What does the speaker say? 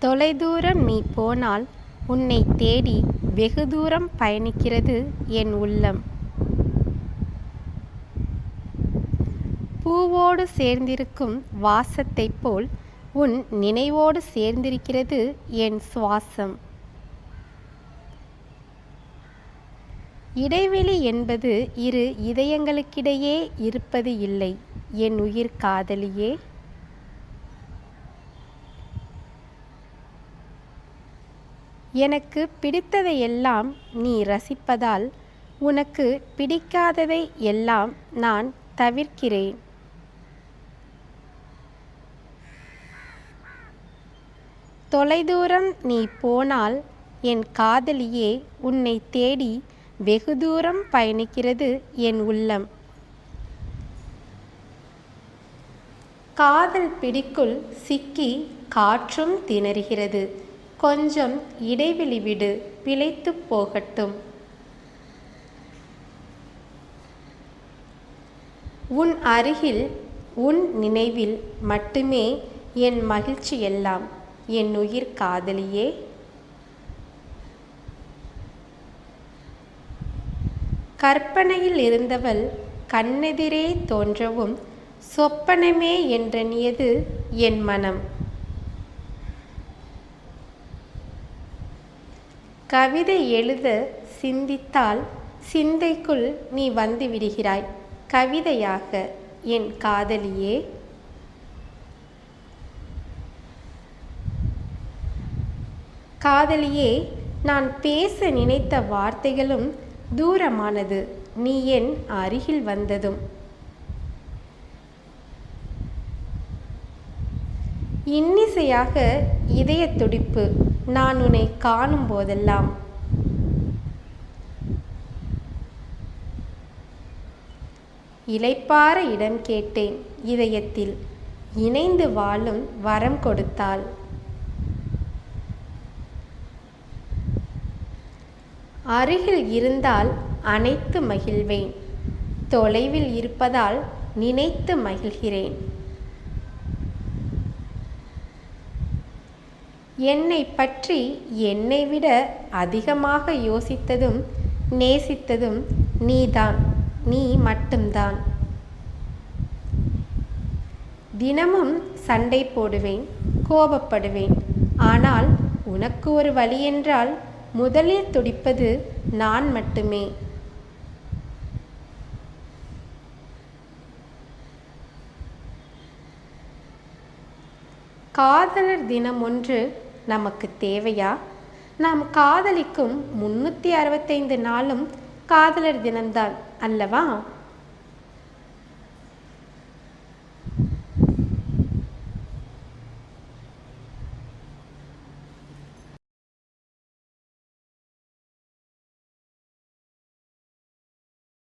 தொலைதூரம் நீ போனால் உன்னைத் தேடி வெகு தூரம் பயணிக்கிறது என் உள்ளம். பூவோடு சேர்ந்திருக்கும் வாசத்தைப் போல் உன் நினைவோடு சேர்ந்திருக்கிறது என் சுவாசம். இடைவெளி என்பது இரு இதயங்களுக்கிடையே இருப்பது இல்லை என் உயிர் காதலியே. எனக்கு பிடித்ததையெல்லாம் நீ ரசிப்பதால் உனக்கு பிடிக்காததை எல்லாம் நான் தவிர்க்கிறேன். தொலைதூரம் நீ போனால் என் காதலியே உன்னை தேடி வெகு தூரம் பயணிக்கிறது என் உள்ளம். காதல் பிடிக்குள் சிக்கி காற்றும் திணறுகிறது. கொஞ்சம் இடைவெளி விடு, பிழைத்து போகட்டும். உன் அருகில் உன் நினைவில் மட்டுமே என் மகிழ்ச்சி எல்லாம் என் உயிர் காதலியே. கற்பனையில் இருந்தவள் கண்ணெதிரே தோன்றவும் சொப்பனமே என்றெண்ணியது என் மனம். கவிதை எழுத சிந்தித்தால் சிந்தைக்குள் நீ வந்து விடுகிறாய் கவிதையாக என் காதலியே. காதலியே, நான் பேச நினைத்த வார்த்தைகளும் தூரமானது நீ என் அருகில் வந்ததும். இன்னிசையாக இதய துடிப்பு நான் உன்னை காணும் போதெல்லாம். இளைப்பாற இடம் கேட்டேன் இதயத்தில், இணைந்து வாழும் வரம் கொடுத்தாள். அருகில் இருந்தால் அனைத்து மகிழ்வேன், தொலைவில் இருப்பதால் நினைத்து மகிழ்கிறேன். என்னை பற்றி என்னை விட அதிகமாக யோசித்ததும் நேசித்ததும் நீதான், நீ மட்டும்தான். தினமும் சண்டை போடுவேன், கோபப்படுவேன். ஆனால் உனக்கு ஒரு வழி என்றால் முதலில் துடிப்பது நான் மட்டுமே. காதலர் தினம் ஒன்று நமக்கு தேவையா? நாம் காதலிக்கும் 365 நாளும் காதலர் தினம்தான் அல்லவா?